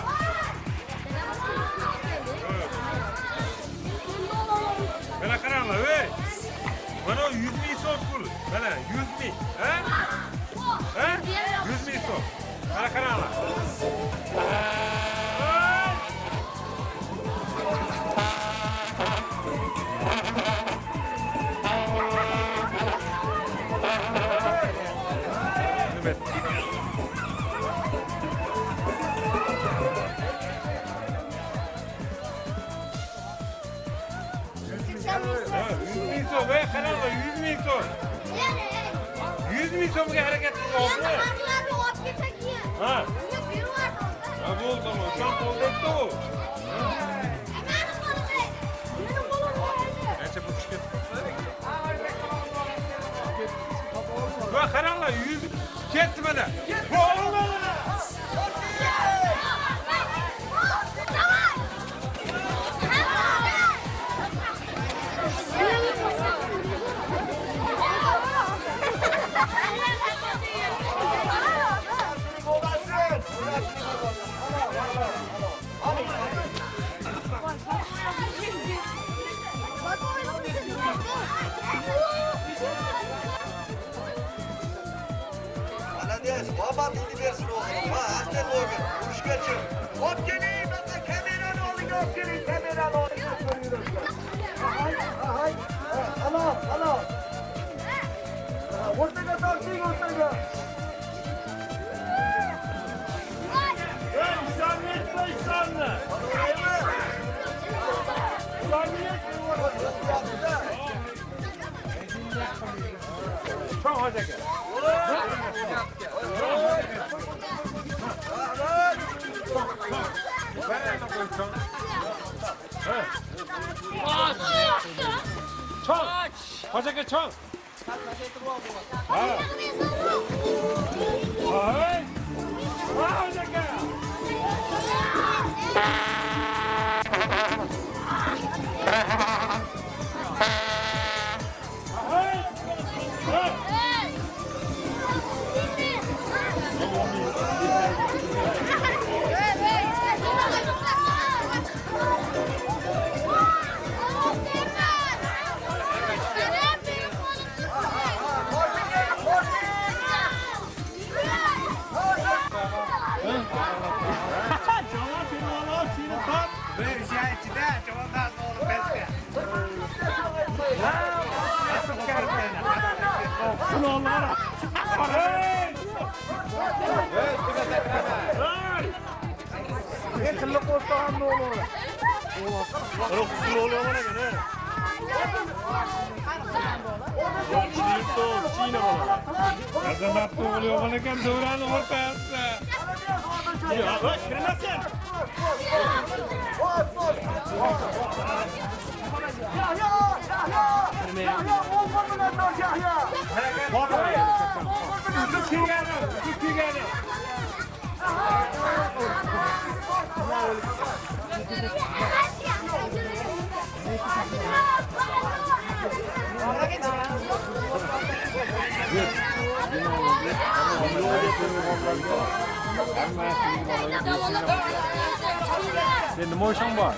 Sen nima ishing bor?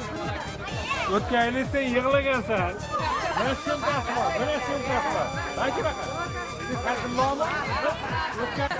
O'tgan yili sen yig'lagansan. Mana syomkasi bor, mana syomkasi bor. Ayting baqa. Siz qazilmoqmi? O'tgan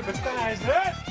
bitta ajrat.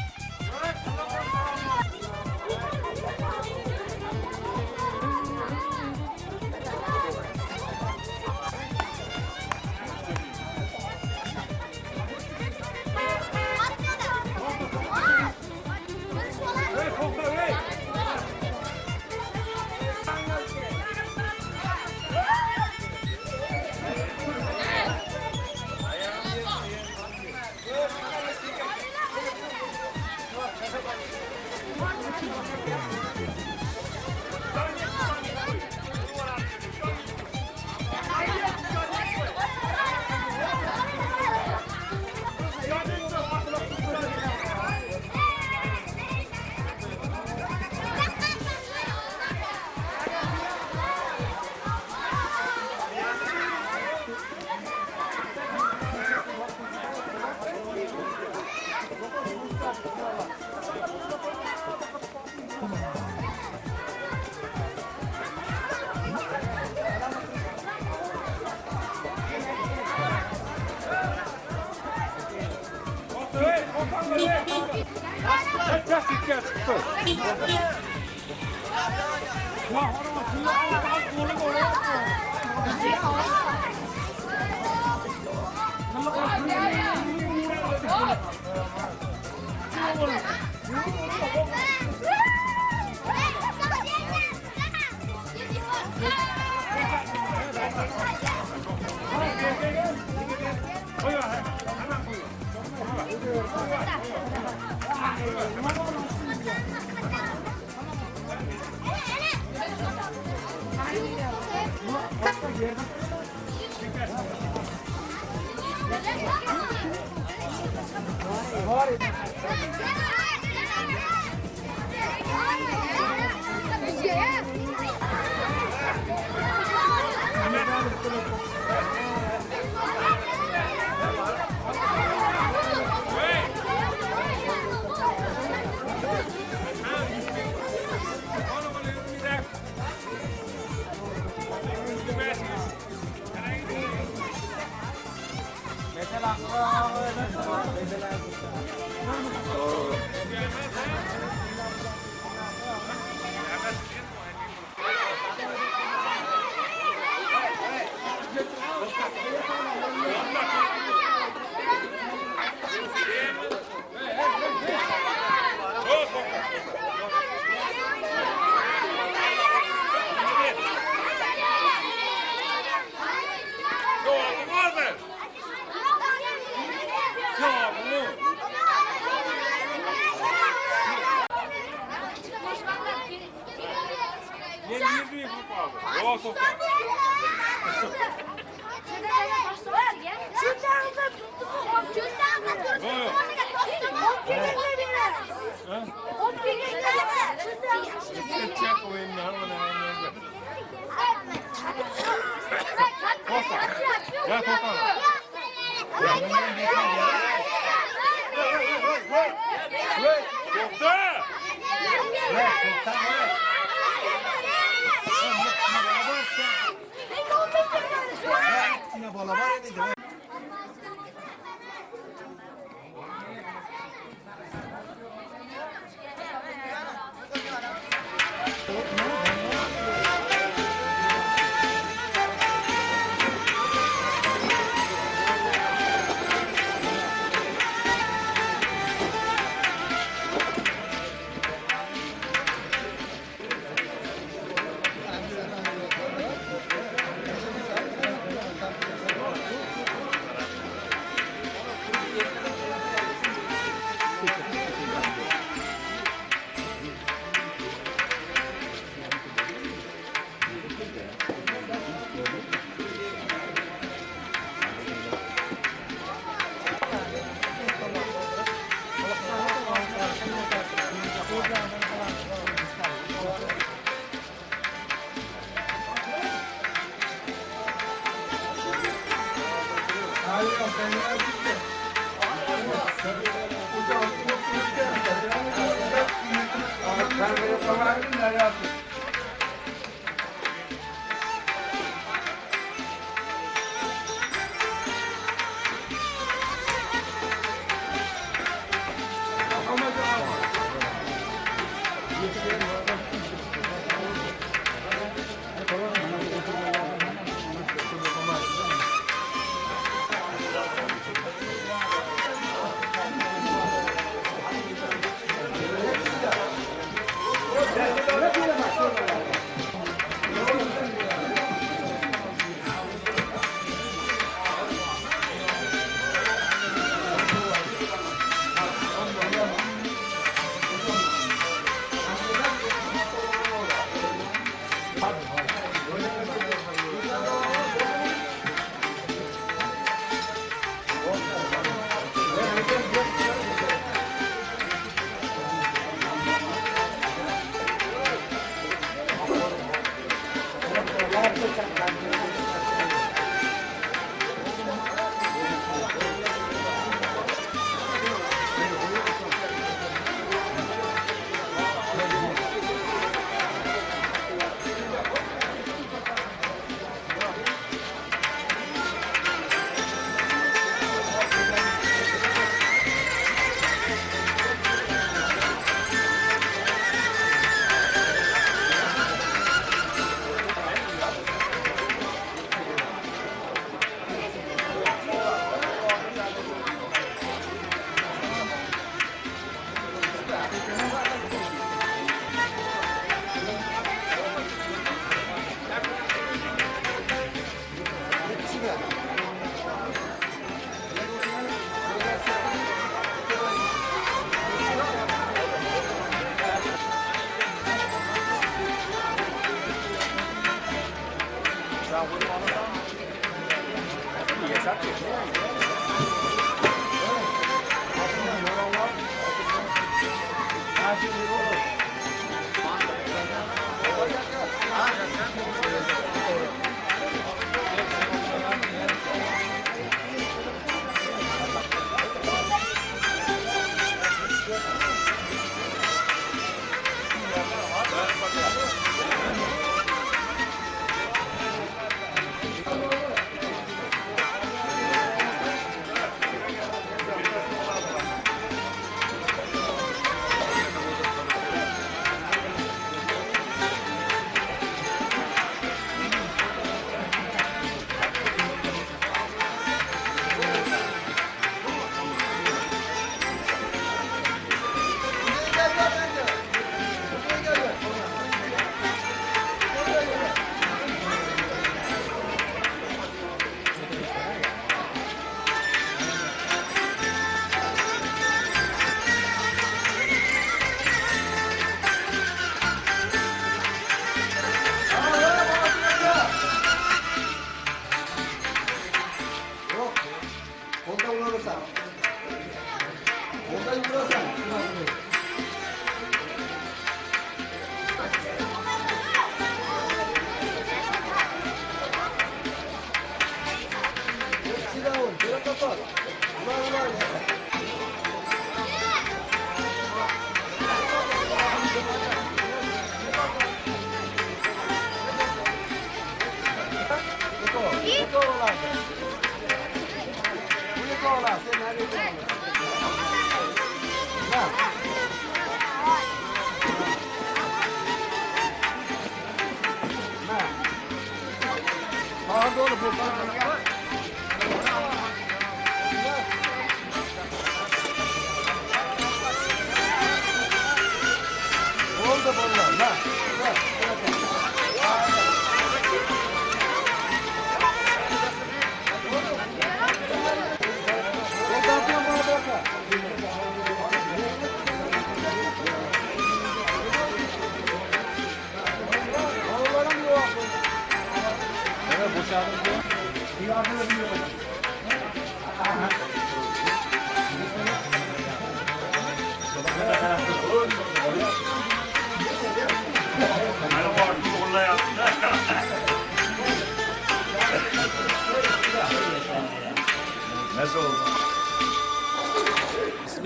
yuraversan. Onda yurasan.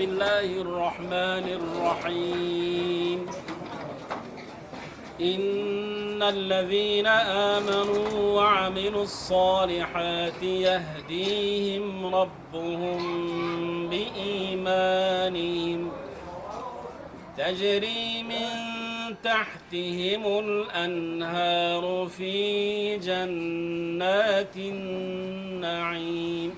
بسم الله الرحمن الرحيم إن الذين آمنوا وعملوا الصالحات يهديهم ربهم بإيمانهم تجري من تحتهم الأنهار في جنات النعيم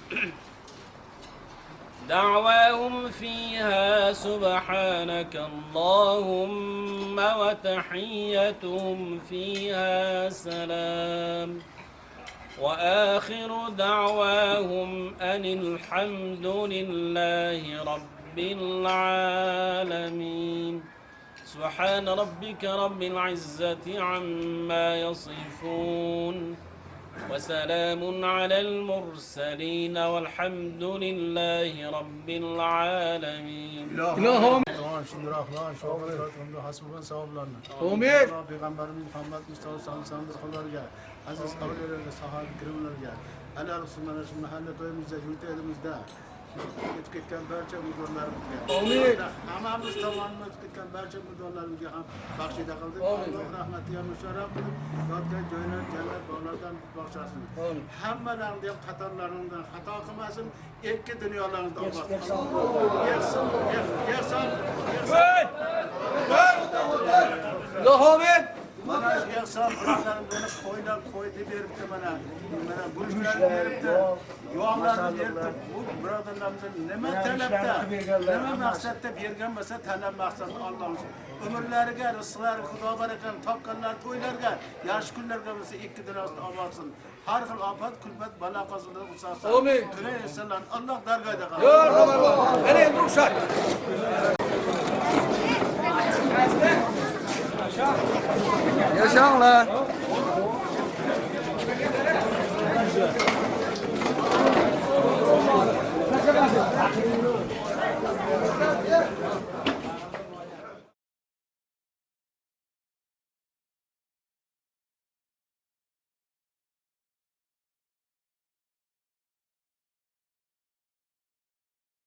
دعواهم فيها سبحانك اللهم وتحيتهم فيها سلام وآخر دعواهم أن الحمد لله رب العالمين سبحان ربك رب العزة عما يصفون وسلام على المرسلين والحمد لله رب العالمين İlahım. Şunlar hasbun savablarına. Amin. Peygamberimiz Muhammed Mustafa sallallahu aleyhi ve sellem aziz kavlilerine, sahabe kirimlerine, Allah Resulü'nün mahalle köyümüzde, yurtlarımızda gitken barcha mudorlarimizga. Amin. Hammamiz tomonidan gitken barcha mudorlarimizga ham baxshida qildi. Alloh rahmatiga musharraf qilib, yotgan joylar, jannat bog'lardan bog'chasin. Hammalarni ham xatolarından xato qilmasin, ikki dunyolarni obod qilsin. Yahsin, yahsin, Lohomet. mana yahsin bilan beni qo'ydan qo'ydi beribdi mana. Mana go'shtlarni beribdi. Yo'qlarni beribdi. Bu birodarlarimizdan nima talabda, nima maqsadda bergan bo'lsa, talab maqsadi Allohning umrlariga, rizqlari, Xudo barakani topganlar to'ylarga, yaxshi kunlarga bo'lsa ikki dunyoda obodsin. Har xil ofat, kulfat, balo qazolar usasin. Amin. Tunay inson Alloh dargohida qolsin. Yor Rahman. Ana endi ruxsat. Yaşanglar.